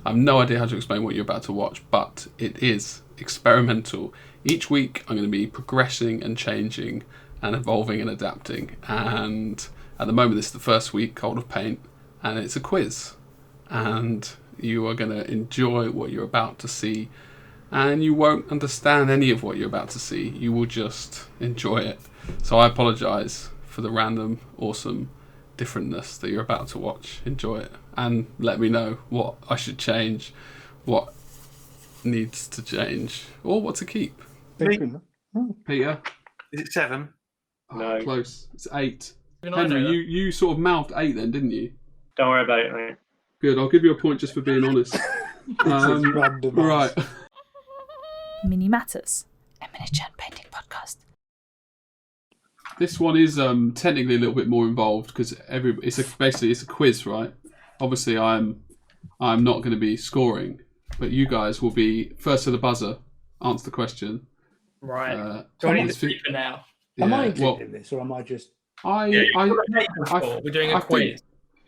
I have no idea how to explain what you're about to watch, but it is experimental. Each week I'm going to be progressing and changing and evolving and adapting. And at the moment, this is the first week, Cold of Paint, and it's a quiz. And you are going to enjoy what you're about to see, and you won't understand any of what you're about to see. You will just enjoy it. So I apologise for the random, awesome differentness that you're about to watch. Enjoy it, and let me know what I should change, what needs to change, or what to keep. Peter? Is it 7? No. Close. It's 8. Even I know Henry, that. you sort of mouthed 8 then, didn't you? Don't worry about it, mate. Good, I'll give you a point just for being honest. Right. Mini Matters, a miniature painting podcast. This one is technically a little bit more involved because basically it's a quiz, right? Obviously, I'm not going to be scoring, but you guys will be first to the buzzer, answer the question. Right. Do I need the speaker now? Am I included in this, or am I just? We're doing a quiz.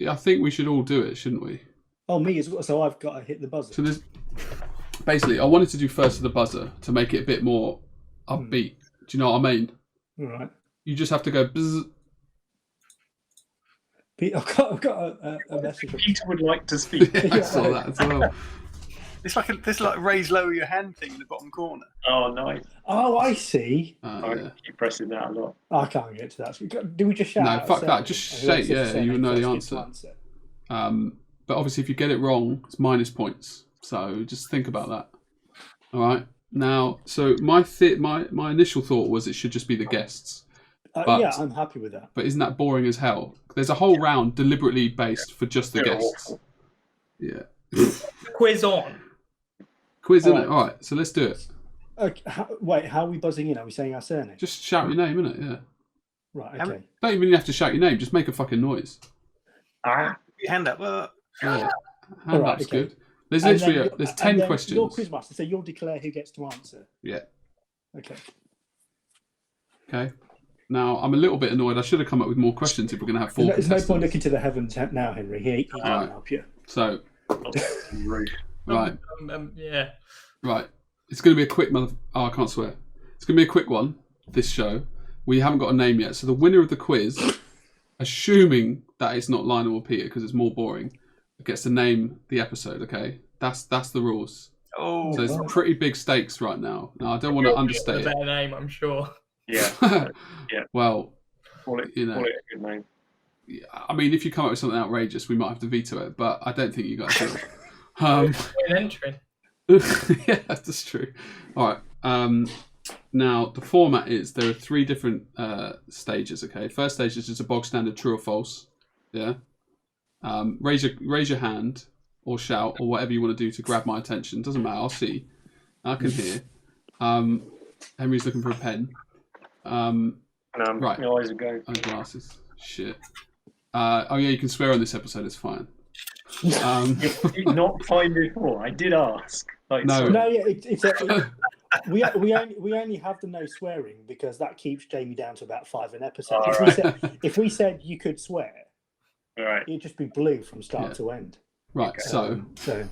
I think we should all do it, shouldn't we? Oh, me as well. So I've got to hit the buzzer. So there's basically, I wanted to do first to the buzzer to make it a bit more upbeat. Do you know what I mean? All right. You just have to go buzz. Pete, I've got a message. Peter would like to speak. I saw that as well. It's like raise lower your hand thing in the bottom corner. Oh, nice. Oh, I see. I keep pressing that a lot. I can't get to that. Do we just shout? No, fuck that. Just say, you would know the answer. But obviously, if you get it wrong, it's minus points. So just think about that. All right. Now, so my initial thought was it should just be the guests. Yeah, I'm happy with that. But isn't that boring as hell? There's a whole round deliberately based for just the guests. Yeah. Quiz on. Quiz, isn't it? All right, so let's do it. Okay, wait, how are we buzzing in? Are we saying our surname? Just shout your name, innit? Yeah. Right, okay. Don't even have to shout your name. Just make a fucking noise. Your hand up. Yeah. Hand Right, up's okay. good. There's And literally there's 10 questions. You're quizmaster, so you'll declare who gets to answer. Yeah. Okay. Okay. Now, I'm a little bit annoyed. I should have come up with more questions if we're going to have 4 There's no point contestants. looking to the heavens now, Henry. He can't help you. So, right. Yeah. Right. It's going to be a quick Oh, I can't swear. It's going to be a quick one, this show. We haven't got a name yet. So the winner of the quiz, assuming that it's not Lionel or Peter because it's more boring, gets to name the episode, okay? That's the rules. Oh. So it's pretty big stakes right now. Now, I don't want to understate A better name, I'm sure. Yeah. it. Well, Call it a good name. I mean, if you come up with something outrageous, we might have to veto it, but I don't think you guys will. An entry. Yeah, that's true. All right. Now, the format is there are 3 different stages, okay? First stage is just a bog standard true or false. Yeah. Raise your hand or shout or whatever you want to do to grab my attention. Doesn't matter. I'll see. I can hear. Henry's looking for a pen. Right. My eyes are going. Oh, glasses. Shit. Oh yeah, you can swear on this episode. It's fine. Did not find before. I did ask. No. No, yeah, we only have the no swearing because that keeps Jamie down to about 5 an episode. If we said you could swear, right, it'd just be blue from start to end. Right. Okay. So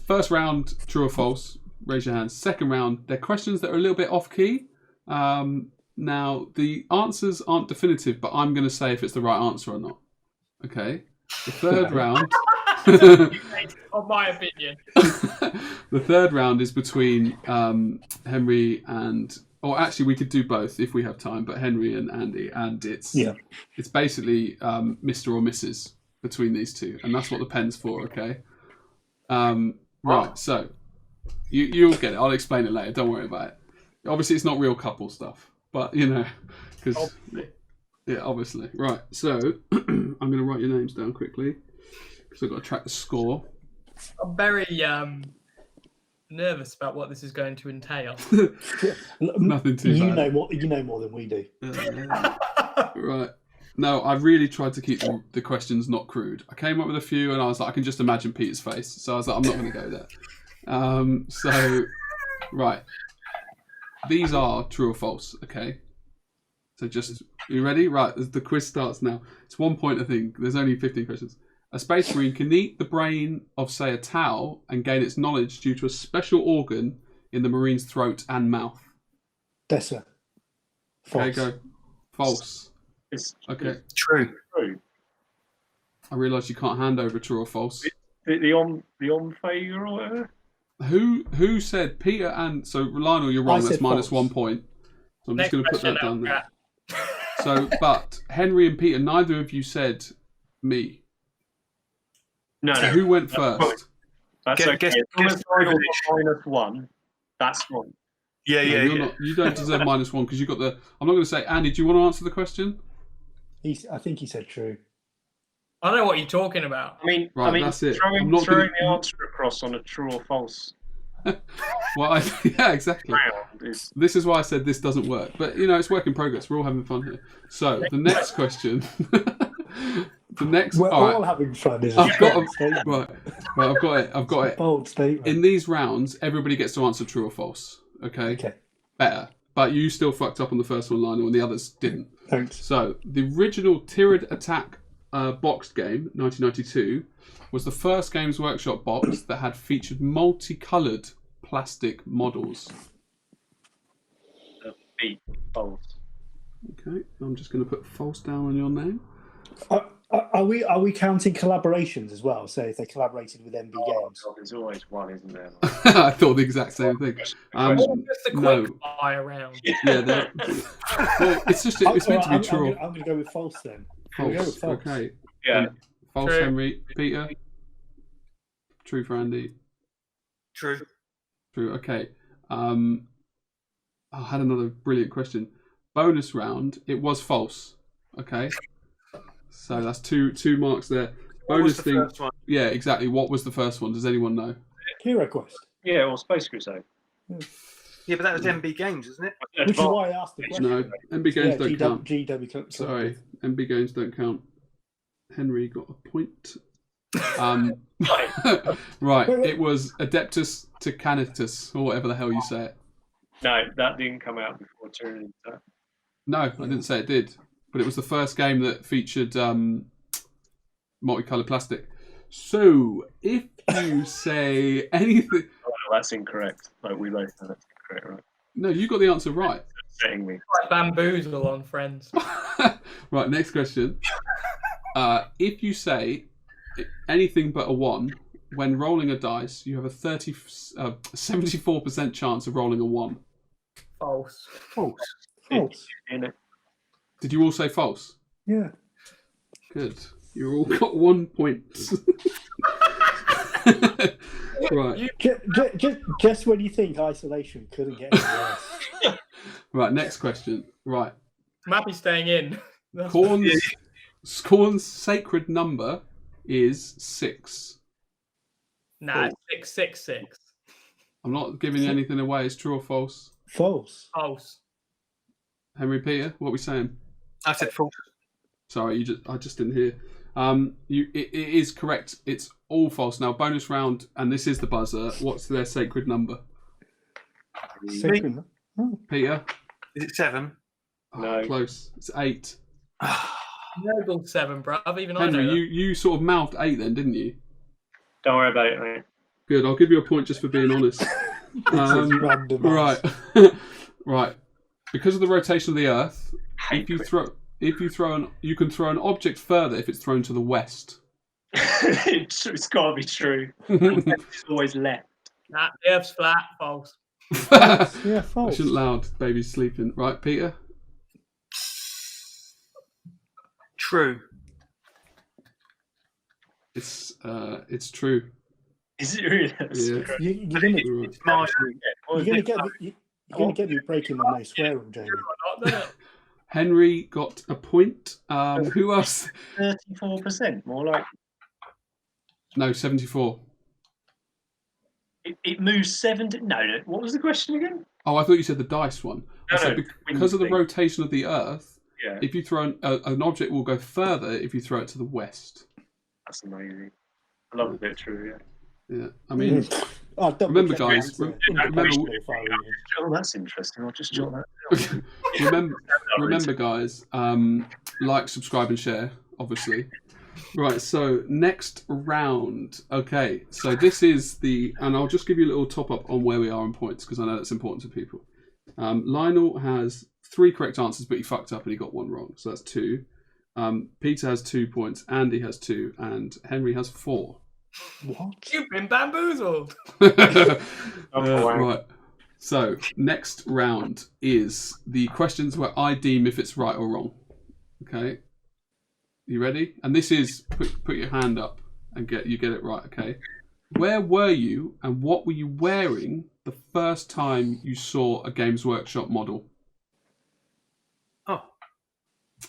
first round, true or false. Raise your hands. Second round, they're questions that are a little bit off key. Now the answers aren't definitive, but I'm going to say if it's the right answer or not. Okay. The third round. On my opinion. The third round is between Henry and, or actually we could do both if we have time, but Henry and Andy, and it's basically Mr. or Mrs. between these two, and that's what the pen's for. Okay. Right. So you'll get it. I'll explain it later. Don't worry about it. Obviously, it's not real couple stuff, but you know, because yeah, obviously. Right. So I'm going to write your names down quickly because I've got to track the score. I'm very nervous about what this is going to entail. Nothing too bad. You know more than we do. Right. No, I really tried to keep the questions not crude. I came up with a few and I was like, I can just imagine Peter's face. So I was like, I'm not going to go there. So, right. These are true or false, okay? So just, you ready? Right, the quiz starts now. It's 1 point, I think. There's only 15 questions. A space marine can eat the brain of, say, a tau and gain its knowledge due to a special organ in the marine's throat and mouth. Dessa. Okay, False. go. False. Okay. True. True. I realise you can't hand over true or false. The on figure or whatever. Who said Peter and so Lionel? You're wrong. I That's said minus false. 1 point. So I'm Next just going to put question that down now, there. So, but Henry and Peter, neither of you said me. No, So no. who went first? That's Guess- okay. guess- As long guess as I got privilege. -1, that's fine. Yeah, No, yeah, you're yeah. not, you don't deserve minus 1 because you got the. I'm not going to say Andy. Do you want to answer the question? I think he said true. I don't know what you're talking about. Right, that's it. I'm Throwing, not throwing gonna- the answer across on a true or false Well, yeah, exactly. round is. This is why I said this doesn't work. But it's work in progress. We're all having fun here. So the next question. The next. We're all right. all having fun, isn't I've it? got right. I've got it. I've got it. Bold statement. In these rounds, everybody gets to answer true or false. Okay. Okay, Better. But you still fucked up on the first one, Lionel, and the others didn't. thanks. So the original Tyrant Attack boxed game, 1992, was the first Games Workshop box that had featured multicoloured plastic models. B, false. Okay, I'm just going to put false down on your name. Are we counting collaborations as well? So if they collaborated with MB Games, God, there's always one, isn't there? I thought the exact same thing. Just a No. quick fire round. Yeah, well, it's meant to be true. I'm going to go with false then. I'm False. gonna go with false. Okay. Yeah. False, True. Henry. Peter. True for Andy. True. True. Okay. I had another brilliant question. Bonus round. It was false. Okay. So that's two marks there. What was Bonus the thing. first one? Yeah, exactly. What was the first one? Does anyone know? Hero Quest, Yeah, or Space Crusade. Yeah, but that was MB Games, isn't it? which is why I asked the question. No. MB games don't count. GW Collective. Sorry, MB games don't count. Henry got a point. Right, it was Adeptus Tecanitus, or whatever the hell you say it. No, that didn't come out before Tyranny Attack. No, I didn't say it did, but it was the first game that featured multicolored plastic. So, if you say anything, Oh, no, that's incorrect. Like, we both know that's incorrect, right? no, you got the answer right. Setting me. Like bamboozle on Friends. Right, next question. If you say anything but a 1, when rolling a dice, you have a 74% chance of rolling a 1. False. False. False. In it. Did you all say false? Yeah. Good. You all got 1 point. Right. Just when you think isolation couldn't get any worse. Right, next question. Right. I'm happy staying in. That's Scorn's sacred number is 6. Nah, 666. I'm not giving anything away. It's true or false. False. False. Henry Peter, what are we saying? I said false. Sorry, I just didn't hear. It is correct. It's all false. Now, bonus round, and this is the buzzer. What's their sacred number? Sacred. Oh. Peter? Is it 7? No. Close. It's 8. Noble 7, bruv. Even Henry, I know that. you sort of mouthed 8 then, didn't you? Don't worry about it, mate. Good. I'll give you a point just for being honest. Random. Right. Right. Because of the rotation of the Earth, you can throw an object further if it's thrown to the west. It's got to be true. It's always left. Nah, the Earth's flat. False. Yeah, I false. shouldn't loud. Baby's sleeping. Right, Peter? True. It's true. Is it really? That's Yeah. correct. You're gonna, Right. Marginally. What was you're gonna it? get me. You're gonna get me breaking my no swear room, Jamie. Not, doesn't it? Henry got a point. Who else? 34%, more like No, 74. it moves 70. No, what was the question again? Oh, I thought you said the dice one. I No, said no, because of the thing. rotation of the Earth, Yeah, if you throw an object will go further if you throw it to the west. that's amazing. I love a bit of true, yeah. Yeah, I mean, Oh, double remember, check guys, that. remember- Oh, that's interesting. I'll just jot that down. remember, guys, like, subscribe, and share, obviously. Right, so next round. Okay, so this is and I'll just give you a little top up on where we are on points because I know that's important to people. Lionel has 3 correct answers, but he fucked up and he got 1 wrong, so that's 2. Peter has 2 points, Andy has 2, and Henry has 4. What? You've been bamboozled. Right. So next round is the questions where I deem if it's right or wrong. Okay. You ready? And this is put your hand up and get it right. Okay. Where were you and what were you wearing the first time you saw a Games Workshop model?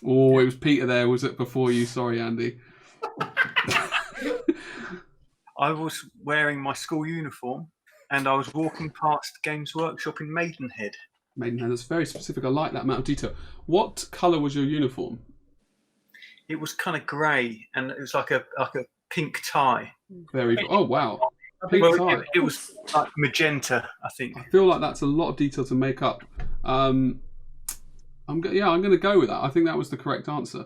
Oh, it was Peter there. Was it before you? Sorry, Andy. I was wearing my school uniform and I was walking past Games Workshop in Maidenhead. Maidenhead, that's very specific. I like that amount of detail. What colour was your uniform? It was kind of grey and it was like a pink tie. Very good. Oh, wow. Pink Well, tie. it was like magenta, I think. I feel like that's a lot of detail to make up. I'm going to go with that. I think that was the correct answer.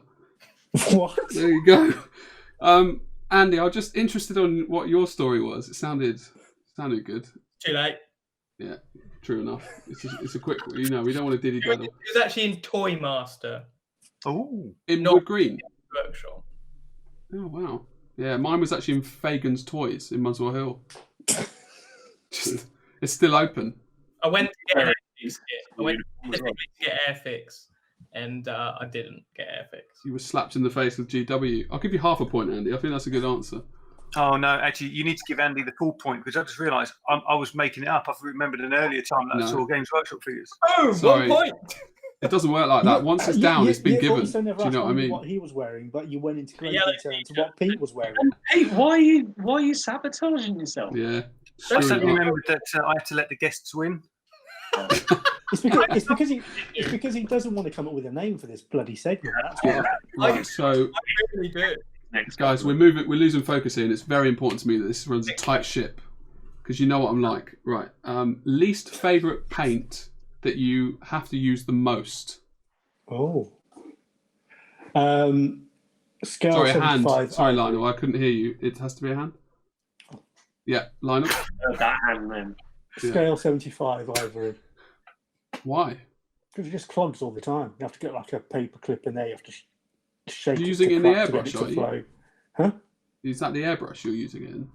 What? There you go. Andy, I'm just interested on what your story was. It sounded good. Too late. Yeah, true enough. It's a quick. We don't want to diddy It was, daddle. it was actually in Toy Master Oh, In Not- Wood Green. Workshop. Oh wow. Yeah, mine was actually in Fagan's Toys in Muswell Hill. It's still open. I went to get Airfix. I went As well. to get Airfix, and I didn't get Airfix. You were slapped in the face with GW. I'll give you half a point, Andy. I think that's a good answer. oh no! Actually, you need to give Andy the full point because I just realised I was making it up. I've remembered an earlier time that No. I saw Games Workshop figures. Oh, Sorry. 1 point. It doesn't work like that. Once it's down, it's been given. Also never Do you know asked what I mean? what he was wearing, but you went into great Yeah, detail into what Pete was wearing. Hey, why are you sabotaging yourself? Yeah. I Screw suddenly it up. remembered that I had to let the guests win. It's because he doesn't want to come up with a name for this bloody segment. That's why. Right, so I really do. Next guys, we're losing focus here, and it's very important to me that this runs a tight ship because you know what I'm like. Right. Least favourite paint that you have to use the most. Oh. Scale Sorry, a hand. 75. Sorry, Lionel, I couldn't hear you. It has to be a hand. Yeah, Lionel. that hand then. Scale 75 ivory. Why? Because it just clogs all the time. You have to get like a paper clip in there. You have to shake You're it using to it in the crack to get airbrush, it are to you? flow. Huh? Is that the airbrush you're using it in?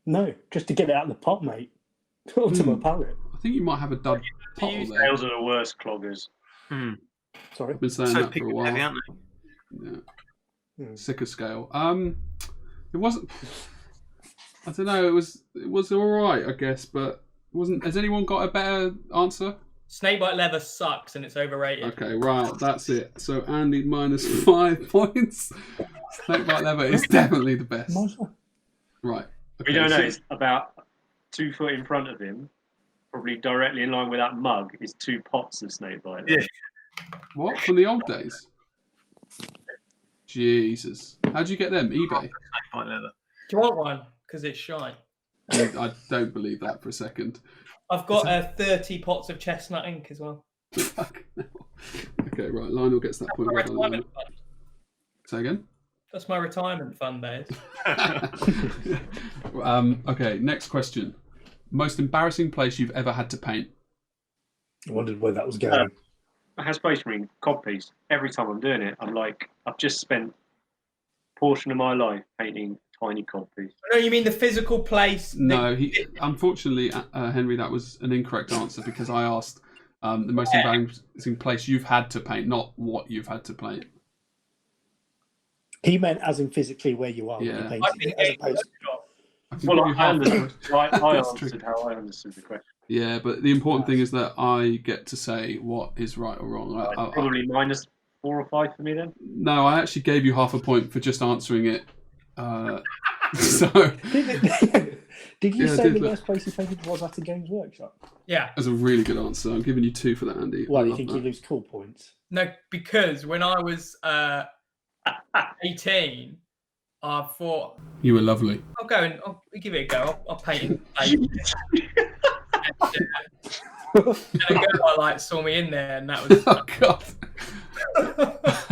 No, just to get it out of the pot, mate. Onto my palette. I think you might have a dud pottle there. Scales are the worst cloggers. Sorry. I've been saying So that for a while. heavy, aren't they? Yeah. Sicker scale. It wasn't. I don't know. It was all right, I guess, but it wasn't. Has anyone got a better answer? Snakebite leather sucks and it's overrated. Okay, right, that's it. So Andy minus 5 points. Snakebite leather is definitely the best. Right. We don't know. It's about 2 foot in front of him, probably directly in line with that mug, is 2 pots of snakebite. Yeah. What from the old days? Jesus, how'd you get them? eBay. Snakebite leather. Do you want one? Because it's shine. I don't believe that for a second. I've got 30 pots of chestnut ink as well. Okay, right. Lionel gets that point. My Well done, Lionel. retirement fund. Say again. That's my retirement fund, days. Okay, next question. Most embarrassing place you've ever had to paint? I wondered where that was going. I have Space Marine codpiece. Every time I'm doing it, I'm like, I've just spent a portion of my life painting tiny codpiece. No, you mean the physical place? No, unfortunately, Henry, that was an incorrect answer because I asked the most embarrassing place you've had to paint, not what you've had to paint. He meant as in physically where you are Yeah. when you I painted think it, as opposed I can Well, give you I half- understood. I That's answered true. how I understood the question. Yeah, but the important thing is that I get to say what is right or wrong. Probably minus 4 or 5 for me then. No, I actually gave you half a point for just answering it. So, Did you Yeah, I say did the look. worst place you painted was at a Games Workshop? Yeah. that's a really good answer. I'm giving you 2 for that, Andy. Well, I you love think that. you lose cool points? No, because when I was 18, I thought, You were lovely. I'll go and I'll give it a go. I'll paint it. And a girl saw me in there, and that was. Oh, God.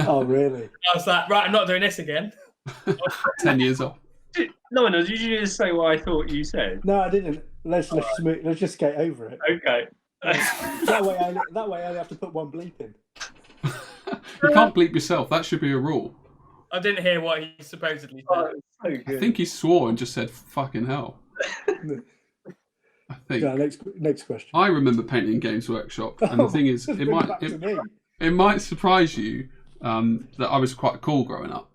Oh, really? I was like, right, I'm not doing this again. 10 years off. No, did you just say what I thought you said? No, I didn't. Let's just skate over it. Okay. That way I only have to put one bleep in. You can't bleep yourself. That should be a rule. I didn't hear what he supposedly said. Oh, so good. I think he swore and just said "fucking hell." I think. Yeah, next question. I remember painting in Games Workshop, and the thing is, Just it bring back to me. might surprise you that I was quite cool growing up.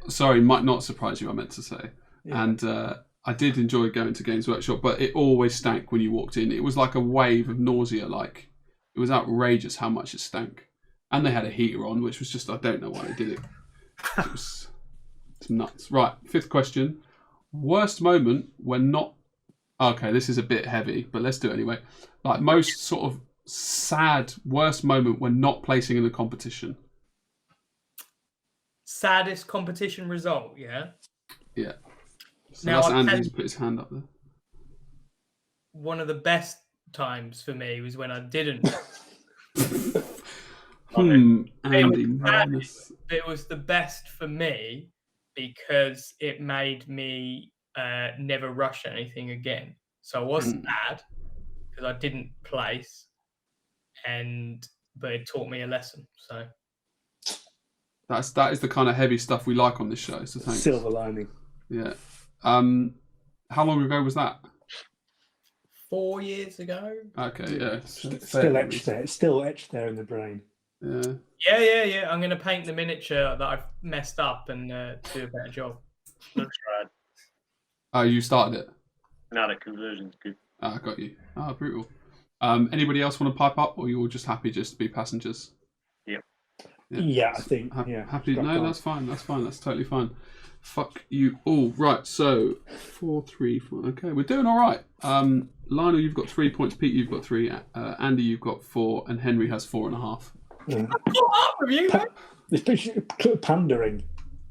Sorry, might not surprise you. I meant to say, and I did enjoy going to Games Workshop, but it always stank when you walked in. It was like a wave of nausea. Like it was outrageous how much it stank, and they had a heater on, which was just I don't know why they did it. It's nuts. Right, 5th question. Worst moment when not... Okay, this is a bit heavy, but let's do it anyway. Like most sort of sad worst moment when not placing in a competition. Saddest competition result, yeah? Yeah. So Now, that's I'll Andy tell who's you- put his hand up there. One of the best times for me was when I didn't. Andy, was madness. It was the best for me because it made me never rush anything again. So I was sad because I didn't place, but it taught me a lesson. So That is the kind of heavy stuff we like on this show. So thanks. Silver lining. Yeah. How long ago was that? 4 years ago. Okay, yeah. Still etched there. It's still etched there in the brain. Yeah. Yeah. I'm going to paint the miniature that I've messed up and do a better job. Looks rad. Oh, you started it? Now the conversion's good. Ah, got you. Ah, brutal. Anybody else want to pipe up, or you're all just happy just to be passengers? Yeah, I think. Happy? Crack No, on. that's fine. That's fine. That's totally fine. Fuck you all. Right, so 4, 3, 4. Okay, we're doing all right. Lionel, you've got 3 points. Pete, you've got 3. Andy, you've got 4, and Henry has 4.5. Yeah. What up with you, mate? It's basically pandering.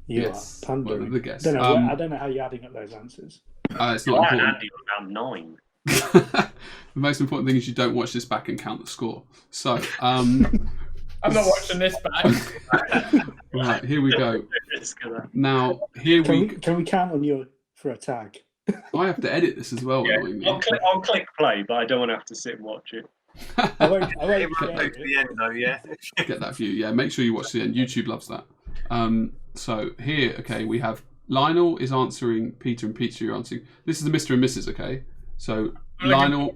You Yes, are pandering. well, the guess. I don't know how you're adding up those answers. It's not I had important. Andy on round 9. The most important thing is you don't watch this back and count the score. So, I'm not watching this back. right, here we go. Risk of that. Now, here Can we count on you for a tag? I have to edit this as well. Yeah, Annoyingly. I'll click play, but I don't want to have to sit and watch it. I won't It share will go to it. the end though, yeah. Get that view. Yeah, make sure you watch the end. YouTube loves that. So here, okay, we have Lionel is answering Peter, and Peter you're answering. This is the Mr. and Mrs. Okay, so Lionel,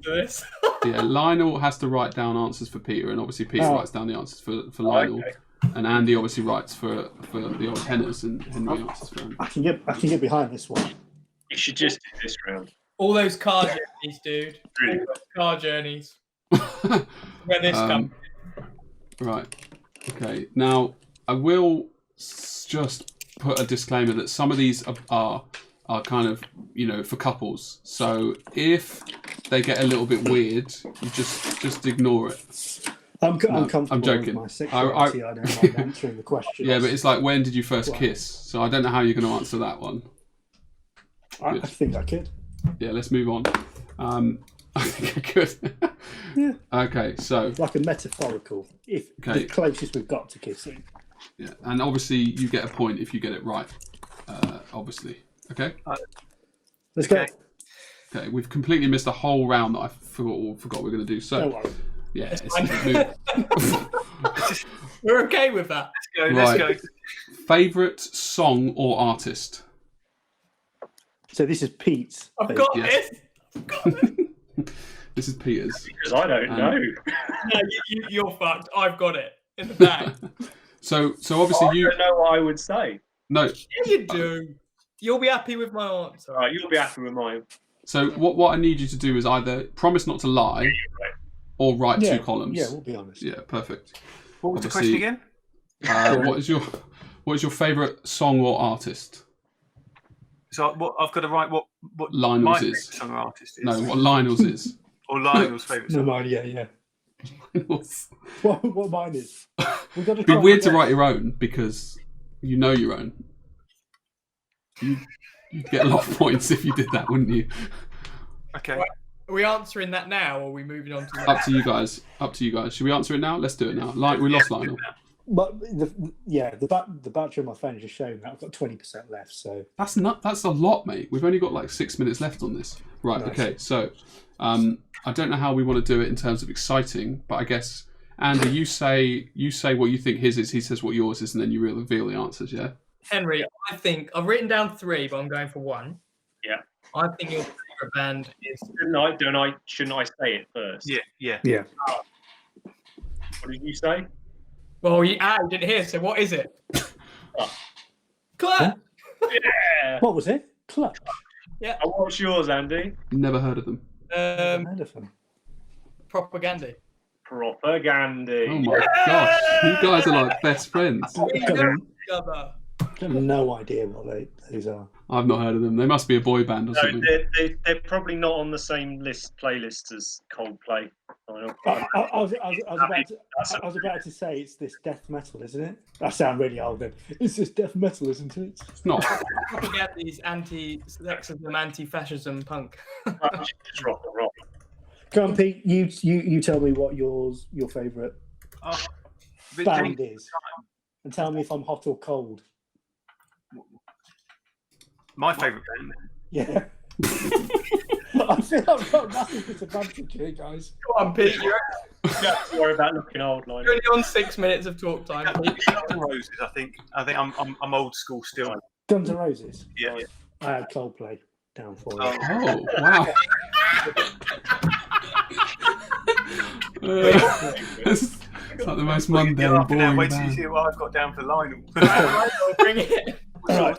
Lionel has to write down answers for Peter, and obviously Peter writes down the answers for Lionel, Okay. and Andy obviously writes for the old Henners, and Henry answers for him. I can get behind this one. You should just do this round. All those car journeys, dude. Really? All those car journeys. Where this comes. Right. Okay. Now I will just put a disclaimer that some of these are kind of, for couples. So if they get a little bit weird, you just ignore it. I'm comfortable I'm joking. with my sexuality. I don't mind answering the question. Yeah, but it's like, when did you first Wow. kiss? So I don't know how you're going to answer that one. I think I could. Yeah, let's move on. I think I could. Yeah. Okay, so It's like a metaphorical. If Okay. the closest we've got to kissing. yeah, and obviously you get a point if you get it right. Obviously, okay. Let's go. Okay. Okay, we've completely missed a whole round that I forgot we were going to do. So Don't worry. yeah, We're okay with that. Let's go. Favorite song or artist? So this is Pete's. I've got Yes. this. I've got this. This is Peter's. Because I don't know. No, you're fucked. I've got it in the bag. So obviously I you don't know what I would say. no. Yeah, you do. You'll be happy with my answer. All right, you'll be happy with mine. So what I need you to do is either promise not to lie or write Yeah, 2 columns. Yeah, we'll be honest. Yeah, perfect. What was the question Obviously- again? What is your favourite song or artist? So I've got to write what Lionel's my is. favourite song or artist is. No, what Lionel's is. Or Lionel's favourite No, song. mine, yeah. It'd What mine is? We've got to be try weird to and write your own because you know your own. You'd get a lot of points if you did that, wouldn't you? Okay. Are we answering that now, or are we moving on to the Up to you guys. Up to you guys. Should we answer it now? Let's do it now. We lost Lionel. But the battery on my phone just showing that I've got 20% left. So That's a lot, mate. We've only got like 6 minutes left on this. Right. Nice. Okay. So, I don't know how we want to do it in terms of exciting, but I guess Andy, you say what you think his is. He says what yours is, and then you reveal the answers. Yeah. Henry, I think I've written down 3, but I'm going for 1. Yeah. I think your favourite band is. Shouldn't I say it first? Yeah. What did you say? Well, you didn't hear. So what is it? Clutch. Yeah. what was it? Clutch. Yeah. And what's yours, Andy? Never heard of them. Never heard of them. Propaganda. Propaganda. Oh my gosh, you guys are like best friends. We know each other. I have no idea what those are. I've not heard of them. They must be a boy band or No, something. they're probably not on the same playlist as Coldplay. I was about to say it's this death metal, isn't it? That sounds really old. Then it's this death metal, isn't it? It's not. Propaganda is anti-sexism, anti-fascism punk. Just rock and roll. Come on, Pete. You tell me what your favourite band is, and tell me if I'm hot or cold. My favourite band. Yeah. I feel I've got a massive disadvantage here, guys. Come on, Pete. You don't have to worry about looking old, like. You're only on 6 minutes of talk time. Pete. Guns N' Roses. I think I'm old school still. Guns N' Roses. Yeah. I had Coldplay down for you. Oh wow. It's like the most mundane, boring Wait till you band. see what I've got down for Lionel. Bring it. All right.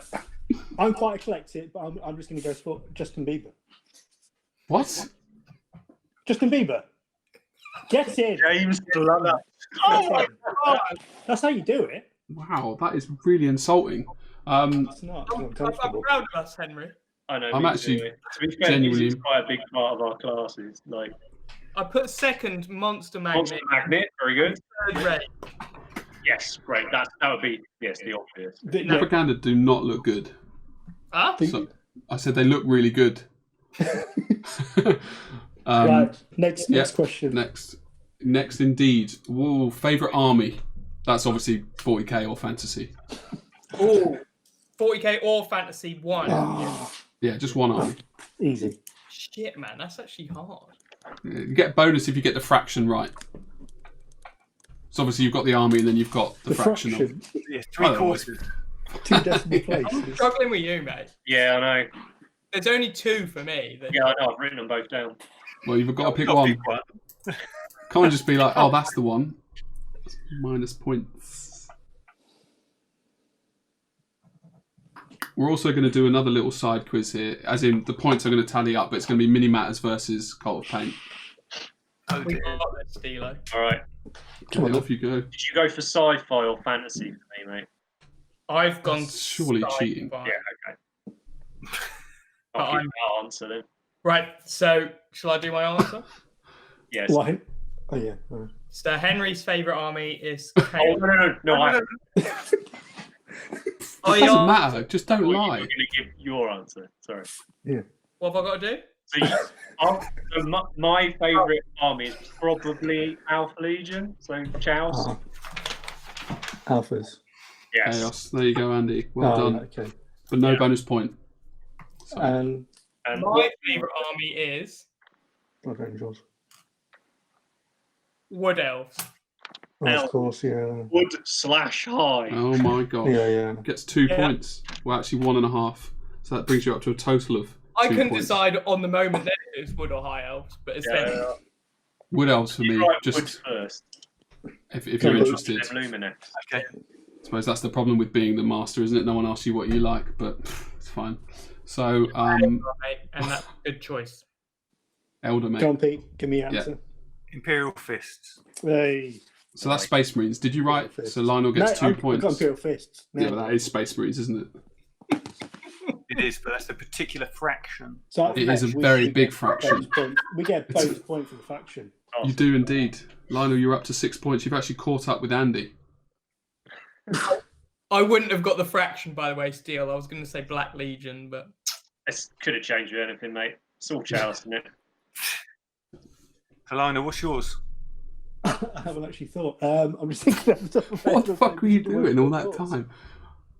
I'm quite eclectic, but I'm just going to go for Justin Bieber. What? Justin Bieber. Get in. James Blunt. Oh my God. That's how you do it. Wow, that is really insulting. It's not. It's I'm uncomfortable. proud of us, Henry. I know. I'm me actually too. To be fair, genuinely- music's quite a big part of our classes. Like I put second Monster Magnet. Monster Magnet, very good. Third Ray. Yes, great. That would be the obvious. Yeah. Propaganda do not look good. Huh? So, I said they look really good. Right. Next yeah. question. Next, indeed. Whoa, favorite army. That's obviously 40k or fantasy. Oh, 40k or fantasy 1. Oh, Yeah, just one army. easy. Shit, man, that's actually hard. You get a bonus if you get the fraction right. So obviously you've got the army and then you've got the fraction of. Yeah, 3 quarters. 2 decimal I'm places. struggling with you, mate. Yeah, I know. There's only 2 for me. Yeah, I know. I've written them both down. Well, you've got to pick Got one. big one. Can't just be like, oh, that's the one. That's minus points. We're also going to do another little side quiz here, as in the points are going to tally up, but it's going to be mini matters versus Cult of Paint. Oh We dear. got this, Stilo. All right. Come on, Off you go. Did you go for sci-fi or fantasy for me, mate? I've gone That's surely sci-fi. cheating. Yeah, okay. But I'll keep I'm- that answer then. Right, so shall I do my answer? Yes. Why? Oh yeah. All right. So Henry's favourite army is Oh, Chaos. no, I It doesn't matter. Just don't thought you were lie. going to give your answer. Sorry. What have I got to do? So my favourite army is probably Alpha Legion. So Chaos. Alphas. Yes. Chaos. There you go, Andy. Well done. Okay. But no Yeah. bonus point. And My favourite army is Blood Angels. Wood Elves. Oh, Elf. of course, yeah. Wood/High. Oh my gosh. Yeah. Gets 2 Yeah. points. Well, actually 1.5. So that brings you up to a total of I 2 couldn't points. decide on the moment that it was Wood or High Elves, but it's Yeah. them. Wood elves for You me. write Just Wood first. if you're Come on. interested. Then Luminex. Okay. I suppose that's the problem with being the master, isn't it? No one asks you what you like, but it's fine. So, Right, and that's a good choice. Elder mate. Go on, Pete. Give me your answer. Imperial Fists. Hey. So that's Space Marines. Did you write? So Lionel gets no, 2 I've points. got Imperial Fists. No. Yeah, but that is Space Marines, isn't it? It is, but that's a particular fraction. So It is a very big fraction. We get a bonus point for the faction. You do indeed. Lionel, you're up to 6 points. You've actually caught up with Andy. I wouldn't have got the fraction, by the way, Steele. I was going to say Black Legion, but This could have changed with anything, mate. It's all Chaos, isn't it? Helena, what's yours? I haven't actually thought. I'm just thinking off the top of my What head the of fuck were you the word doing all that thoughts. time?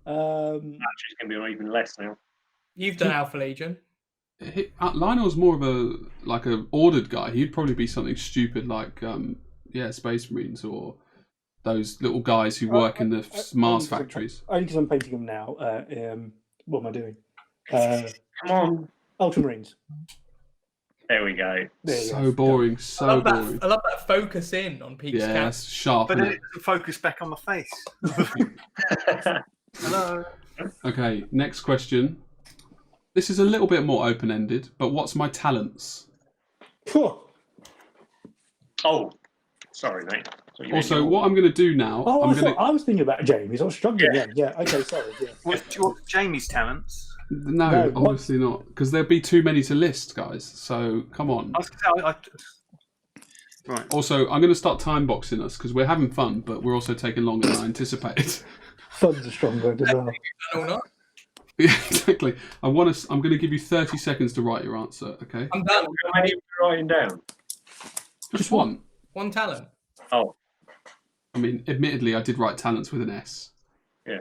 Actually, it's going to be even less now. You've done Alpha Legion. Lionel's more of a ordered guy. He'd probably be something stupid like Space Marines or those little guys who work in the Mars factories. Only because I'm painting them now. What am I doing? Come on, Ultramarines. There we go. So boring, so boring. I love that focus in on Pete's Yeah, cap. that's sharp. But then it doesn't focus back on my face. Hello. Okay, next question. This is a little bit more open-ended, but what's my talents? Oh, sorry, mate. Also, what I'm going to do now... Oh, I was thinking about Jamie's. I was struggling. Yeah. Okay, sorry. Yeah. What's Jamie's talents? No, obviously not, because there'd be too many to list, guys. So, come on. Right. Also, I'm going to start time boxing us, because we're having fun, but we're also taking longer than I anticipated. Fun's a strong word as well. Yeah, exactly. I'm going to give you 30 seconds to write your answer, okay? I'm done. How many are you writing down? Just one. One talent. Oh. I mean, admittedly, I did write talents with an S. Yeah.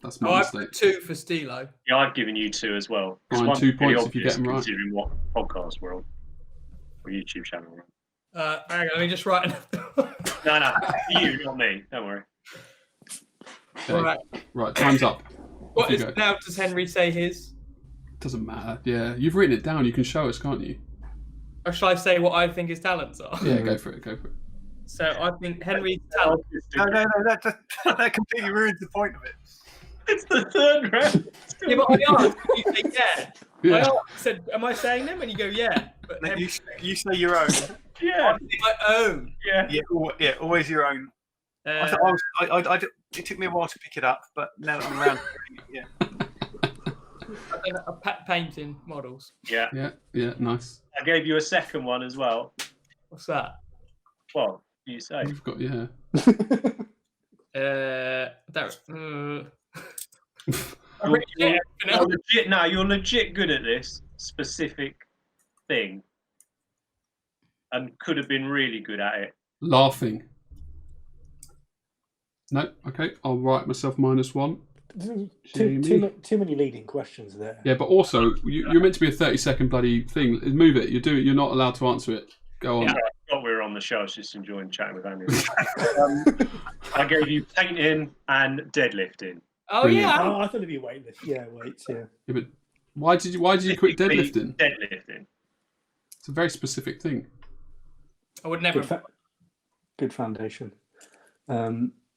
That's my I mistake. put 2 for Stilo. Yeah, I've given you 2 as well. Fine, 2 points if you get them right. Considering what podcast we're on, or YouTube channel we're on. Hang on, let me just write. No, you, not me. Don't worry. Okay. Right, time's up. What is now? Does Henry say his? Doesn't matter. Yeah, you've written it down. You can show us, can't you? Or shall I say what I think his talents are? Yeah, go for it. So I think Henry's talent. No, that completely ruins the point of it. It's the third round. Yeah, but I asked. You say yeah. I said, "Am I saying them?" And you go, "Yeah." But No, you say your own. Yeah. My own. Yeah, always your own. It took me a while to pick it up, but now that I'm around, yeah. Painting models. Yeah, nice. I gave you a second one as well. What's that? Well, you say. You've got You're legit good at this specific thing, and could have been really good at it. Laughing. No, okay. I'll write myself -1. Too many leading questions there. Yeah, but also you're meant to be a 30-second bloody thing. Move it. You're not allowed to answer it. Go on. Yeah, I thought we were on the show. I was just enjoying chatting with Andy. I gave you painting and deadlifting. Oh, Brilliant. yeah. Oh, I thought it'd be weightlifting. Yeah, weights. Yeah. Yeah, but why did you quit deadlifting? Deadlifting. It's a very specific thing. I would never. Good foundation.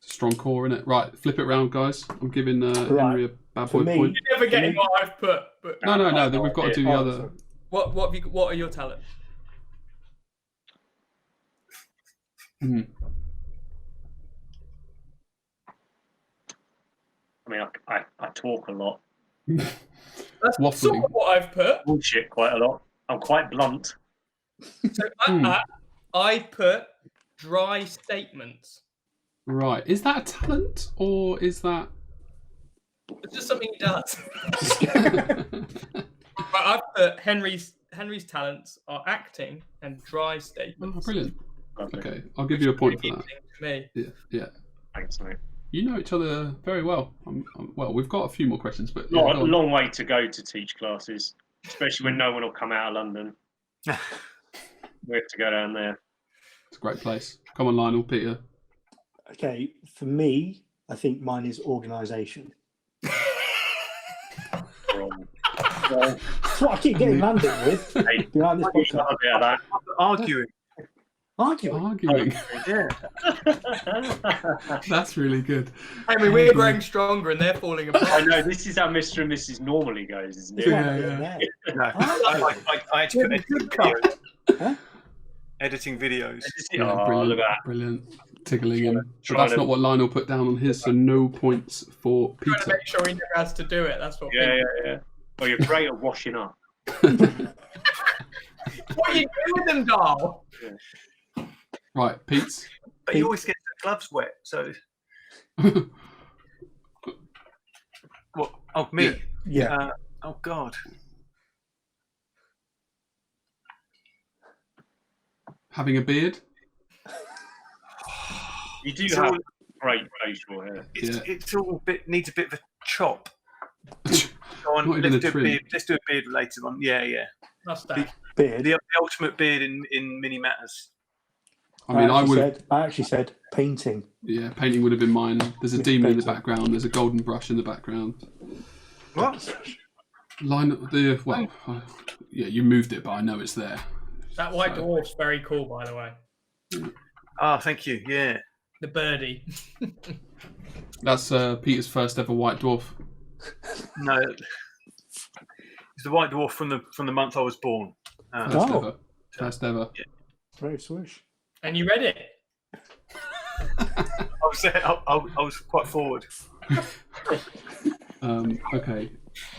Strong core, innit? Right, flip it round, guys. I'm giving Henry a bad point. You're never getting what I've put. But No. Then we've got to do the other. Sorry. What are your talents? Mm. I mean, I talk a lot. That's Waffling. sort of what I've put. Bullshit quite a lot. I'm quite blunt. So I put dry statements. Right. Is that a talent or is that? It's just something he does. But I've put Henry's talents are acting and dry statements. Oh, brilliant. Lovely. Okay, I'll give you a point for that. To me. Yeah. Thanks, mate. You know each other very well. Well, we've got a few more questions, but A long way to go to teach classes, especially when no one will come out of London. We have to go down there. It's a great place. Come on, Lionel, Peter. Okay, for me, I think mine is organisation. That's what I keep getting landed with behind this podcast. Arguing. Yeah. That's really good. I mean, we're growing stronger and they're falling apart. I know, this is how Mr. and Mrs. normally goes, isn't it? Yeah. No, I actually put editing videos. Oh, Brilliant. look at that. Brilliant. Tickling him. But Trying that's to- not what Lionel put down on his, so no points for Trying to Peter. make sure he never has to do it. That's what. Yeah. Oh, you're great at washing up. What are you doing with them, doll? Right, Pete. But you always get the gloves wet, so. What? Oh, me? Yeah. Oh, God. Having a beard. You do It's have all- great facial hair. It's all needs a bit of a chop. Go on, Not even let's a do trim. beard. Let's do a beard later on. Yeah. Mustache. Beard. The ultimate beard in Mini Matters. I mean, I actually said painting. Yeah, painting would have been mine. There's a Yeah, demon in the painting. background. There's a golden brush in the background. What? Yeah, you moved it, but I know it's there. That white dwarf's very cool, by the way. Oh, thank you. Yeah. The birdie. That's Peter's first ever white dwarf. No. It's the white dwarf from the month I was born. First ever. Very swish. And you read it. I was quite forward. Okay.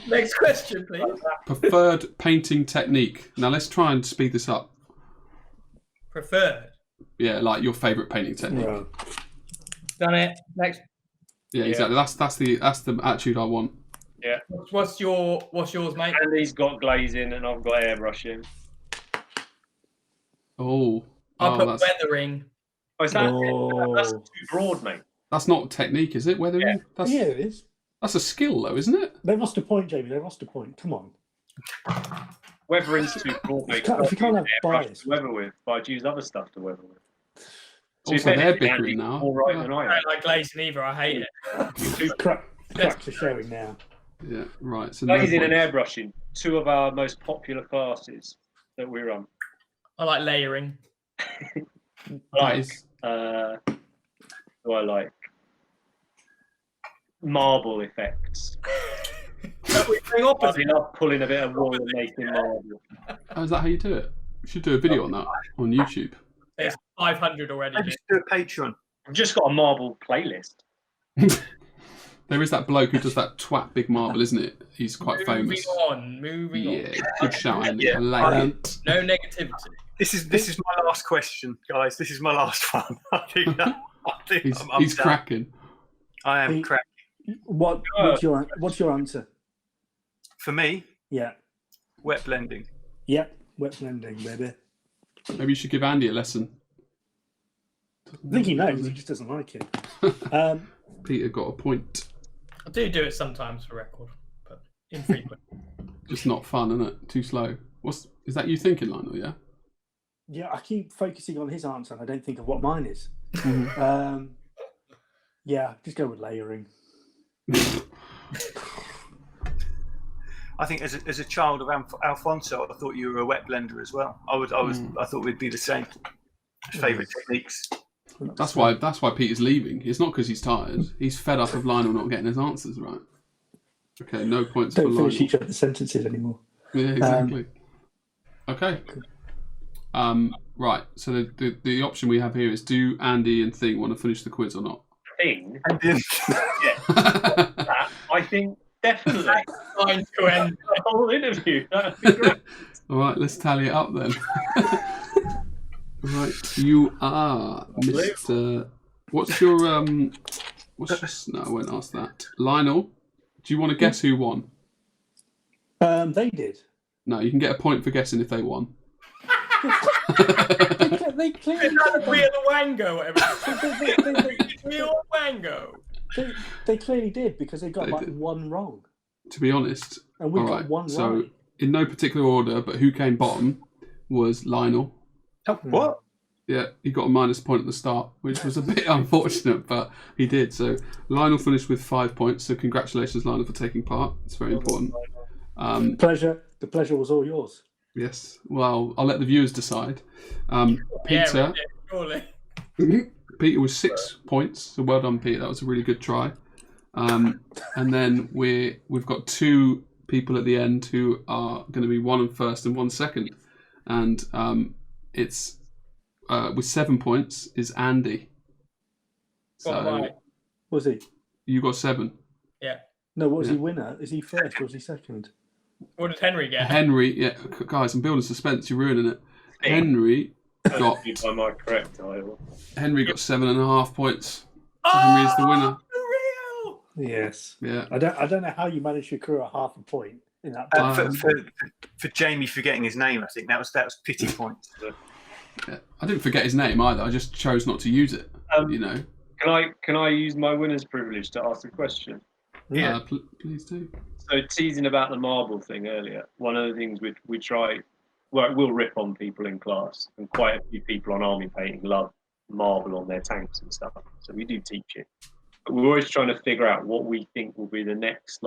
Next question, please. Preferred painting technique. Now let's try and speed this up. Preferred. Yeah, like your favourite painting technique. Right. Done it. Next. Yeah, exactly. That's the attitude I want. Yeah. What's yours, mate? Andy's got glazing and I've got airbrushing. I'll put weathering. Oh, that's too broad, mate. That's not technique, is it? Weathering? Yeah, it is. That's a skill, though, isn't it? They lost a point, Jamie. They lost a point. Come on. Weathering's too broad, mate. If you can't have bias. To weather with, but I'd use other stuff to weather with. Also, they're bickering now. More right than I I am. don't like glazing either. I hate it. Cracks are showing now. Yeah, right. So Glazing no and points. airbrushing, two of our most popular classes that we're on. I like layering. Do I like marble effects? I love pulling a bit of wool and making marble. Oh, is that how you do it? You should do a video on that on YouTube. There's 500 already. Maybe do a Patreon. I've just got a marble playlist. There is that bloke who does that twat big marble, isn't it? He's quite famous. Moving on. Yeah, good shout, Andy. Yeah. I like it. No negativity. This is my last question, guys. This is my last one. He's cracking. I am cracking. What's your answer? For me, Yeah. wet blending. Yeah. Wet blending, baby. Maybe you should give Andy a lesson. I think he knows. He just doesn't like it. Peter got a point. I do it sometimes for record, but infrequent. Just not fun, isn't it? Too slow. Is that you thinking, Lionel? Yeah. Yeah, I keep focusing on his answer and I don't think of what mine is. Yeah, just go with layering. I think as a child of Alfonso, I thought you were a wet blender as well. I thought we'd be the same. Favourite techniques. That's why Peter's leaving. It's not because he's tired. He's fed up of Lionel not getting his answers right. Okay, no points for Don't Lionel. finish each other's sentences anymore. Yeah, exactly. Okay. Right. So the option we have here is: do Andy and Thing want to finish the quiz or not? Thing? Yeah. That, I think definitely. Fine to end the whole interview. That'd be great. All right, let's tally it up then. Right, you are Mr. What's your no, I won't ask that. Lionel, do you want to guess who won? They did. No, you can get a point for guessing if they won. They clearly We are the Wango, whatever. We are Wango. They clearly did because they got did. one wrong. To be honest. And we all got right, one so right. in no particular order, but who came bottom was Lionel. Oh, what? Yeah, he got a minus point at the start, which was a bit unfortunate, but he did. So Lionel finished with 5 points. So congratulations, Lionel, for taking part. It's very important. Pleasure. The pleasure was all yours. Yes. Well, I'll let the viewers decide. Peter. Surely. Peter was 6 points. So well done, Peter. That was a really good try. And then we've got two people at the end who are going to be one first and one second. And it's with 7 points is Andy. So Was he? you got 7. Yeah. No, was he winner? Is he first or was he second? What did Henry get? Henry, yeah, guys, I'm building suspense. You're ruining it. Henry got By my correct title. 7.5 points. So Henry is the winner. For real? Yes. Yeah. I don't know how you managed to accrue a half a point in that. For Jamie forgetting his name, I think that was pity points. Yeah. I didn't forget his name either. I just chose not to use it. You know. Can I use my winner's privilege to ask a question? Yeah. Please do. So teasing about the marble thing earlier, one of the things we try, well, we'll rip on people in class, and quite a few people on army painting love marble on their tanks and stuff. So we do teach it, but we're always trying to figure out what we think will be the next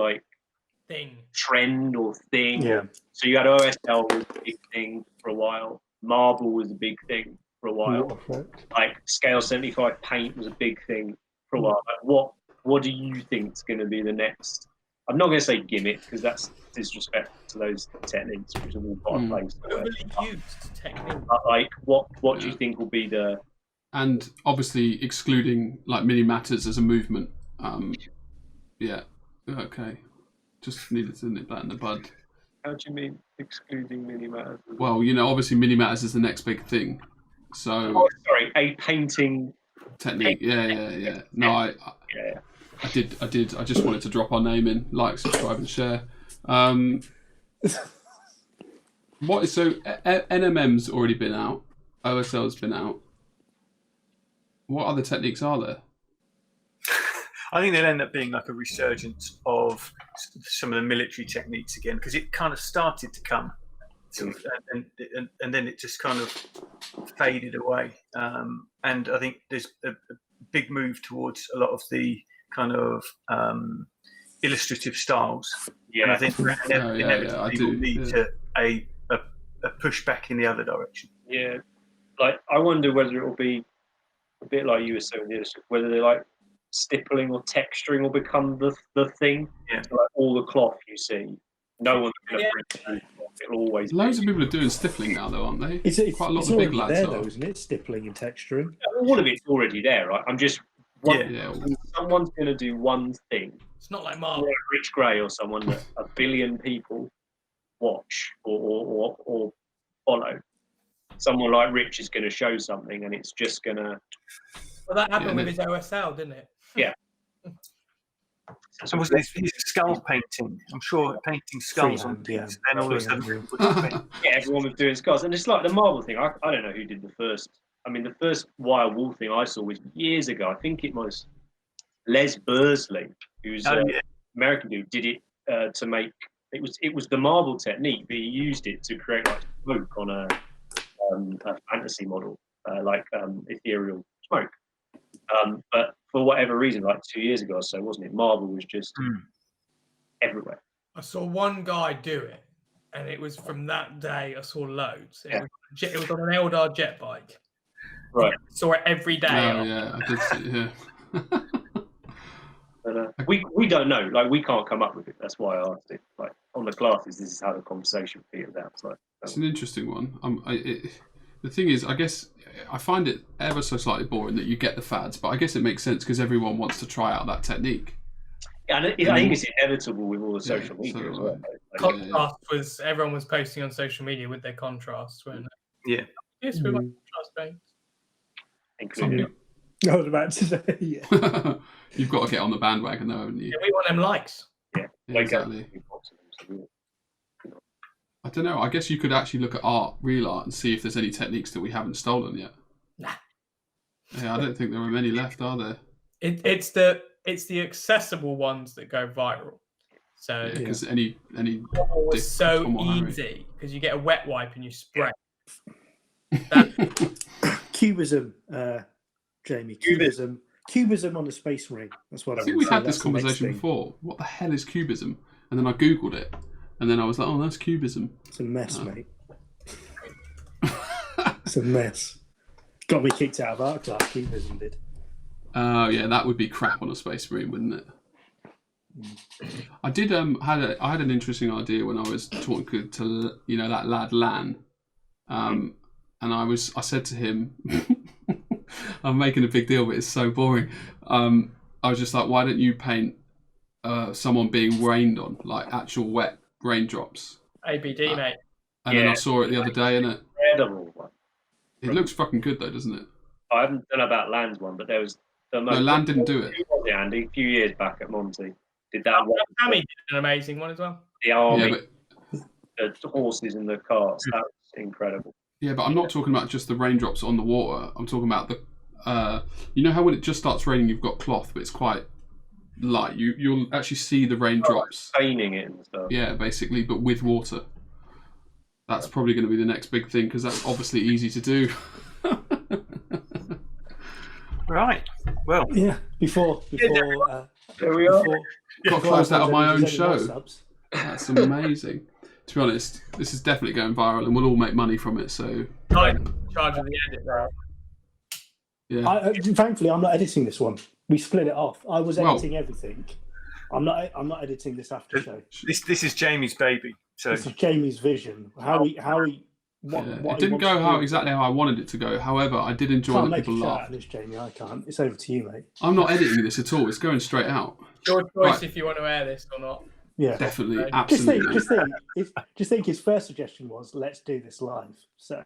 trend or thing. Yeah. So you had OSL was a big thing for a while. Marble was a big thing for a while. Waterfront. Like scale 75 paint was a big thing for a while. Like what do you think is going to be the next? I'm not going to say gimmick because that's disrespectful to those techniques, which have all got a place. Really used technique. But like, what do you think will be the? And obviously excluding like mini matters as a movement. Yeah. Okay. Just needed to nip that in the bud. How do you mean excluding mini matters? Well, obviously mini matters is the next big thing. So. Oh, sorry, a painting technique. Yeah. No, I did. I just wanted to drop our name in, like, subscribe, and share. NMM's already been out. OSL's been out. What other techniques are there? I think they'll end up being like a resurgence of some of the military techniques again, because it kind of started to come, and then it just kind of faded away. And I think there's a big move towards a lot of the kind of illustrative styles. Yeah, and I think inevitably will lead to a pushback in the other direction. Yeah, like I wonder whether it will be a bit like you were saying, whether they're like stippling or texturing will become the thing. Yeah, so like all the cloth you see, no one's going to print it. It'll always. Loads of people are doing stippling now, though, aren't they? It's quite a lot of big lads there, though, isn't it? Stippling and texturing. Yeah, all of it's already there, right? I'm just. Someone's going to do one thing. It's not like Marvel. Rich Gray or someone that 1 billion people watch or follow. Someone like Rich is going to show something, and it's just going to. Well, that happened with his OSL, didn't it? Yeah. So was it his skull painting? I'm sure painting skulls on things. Then all of a sudden, everyone was doing skulls, and it's like the marble thing. I don't know who did the first. I mean, the first wire wool thing I saw was years ago. I think it was Les Bursley, who's an American dude, did it to make. It was the marble technique, but he used it to create like smoke on a fantasy model, like ethereal smoke. But for whatever reason, like 2 years ago or so, wasn't it? Marble was just everywhere. I saw one guy do it, and it was from that day I saw loads. It was on an Eldar jet bike. Right. I saw it every day. Oh, yeah, I did see it, yeah. But, we don't know. Like, we can't come up with it. That's why I asked it. Like, on the classes, this is how the conversation feels out. It's an interesting one. The thing is, I guess I find it ever so slightly boring that you get the fads, but I guess it makes sense because everyone wants to try out that technique. Yeah, and I think it's inevitable with all the social media as well. Contrast was everyone was posting on social media with their contrasts, weren't they? Yeah. Yes, we like contrast paints. Including. I was about to say, yeah. You've got to get on the bandwagon, though, haven't you? Yeah, we want them likes. Yeah, exactly. I don't know. I guess you could actually look at real art, and see if there's any techniques that we haven't stolen yet. Nah. Yeah, I don't think there are many left, are there? It's the accessible ones that go viral. So because any was so easy because you get a wet wipe and you spray. Cubism, Jamie. Cubism on the Space Marine. That's what I think we had this conversation before. What the hell is cubism? And then I googled it, and then I was like, "Oh, that's cubism." It's a mess, mate. It's a mess. Got me kicked out of art class. Cubism did. Oh yeah, that would be crap on a Space Marine, wouldn't it? I did I had an interesting idea when I was talking to that lad Lan, and I said to him, I'm making a big deal, but it's so boring. I was just like, why don't you paint someone being rained on, like actual wet raindrops? ABD, mate. And then I saw it the other day, and incredible one. It looks fucking good though, doesn't it? I haven't done about Land's one, but there was no Land didn't do it. Andy, a few years back at Monty. Did that one? Tammy did an amazing one as well. The army, the horses and the carts. That was incredible. Yeah, but I'm not talking about just the raindrops on the water. I'm talking about the you know how when it just starts raining, you've got cloth, but it's quite light. You'll actually see the raindrops. Staining it and stuff. Yeah, basically, but with water. That's probably going to be the next big thing because that's obviously easy to do. Right. Well. Yeah. Before There we are. Got closed out of my own show. That's amazing. To be honest, this is definitely going viral, and we'll all make money from it. So. I'm in charge of the edit now. Yeah. Thankfully, I'm not editing this one. We split it off. I was editing everything. I'm not editing this after show. This is Jamie's baby. So this is Jamie's vision. It didn't go exactly how I wanted it to go. However, I did enjoy that people laugh. This, Jamie, I can't. It's over to you, mate. I'm not editing this at all. It's going straight out. Your choice if you want to air this or not. Yeah, definitely, absolutely. Just think. His first suggestion was, "Let's do this live." So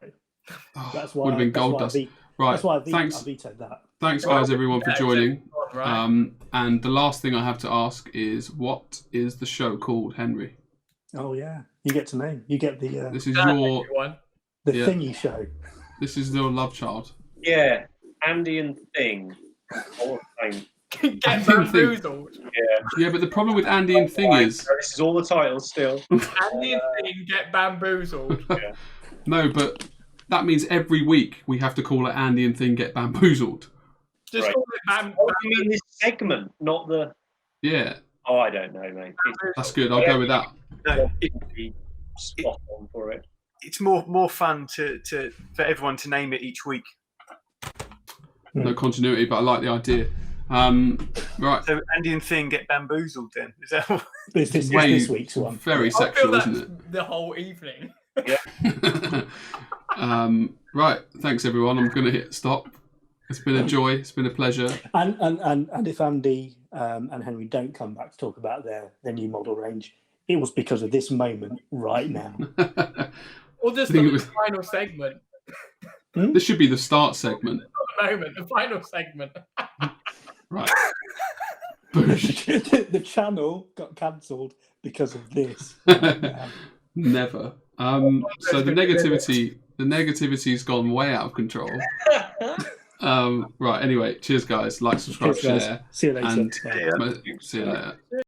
that's why would have been gold dust. Right. That's why I thanks. vetoed that. Thanks, guys, everyone, for joining. And the last thing I have to ask is, what is the show called, Henry? Oh yeah, you get to name. You get the. This is your one. The thingy show. This is your love child. Yeah, Andy and Thing. Get bamboozled. Yeah, but the problem with Andy and Thing is this is all the titles still. Andy and Thing get bamboozled. Yeah. No, but that means every week we have to call it Andy and Thing get bamboozled. Just call it bamboozled. What do you mean this segment, not the? Yeah. Oh, I don't know, mate. That's good. I'll go with that. No, spot on for it. It's more fun for everyone to name it each week. No continuity, but I like the idea. Right. So Andy and Thing get bamboozled then. Is that what? This week's one? Very sexual, isn't it? The whole evening. Yeah. Right. Thanks, everyone. I'm going to hit stop. It's been a joy. It's been a pleasure. And if Andy and Henry don't come back to talk about their new model range, it was because of this moment right now. Or just the final segment. This should be the start segment. The final segment. Right. The channel got cancelled because of this. Never. So the negativity's gone way out of control. Right. Anyway, cheers, guys. Like, subscribe, share. See you later. And see you later.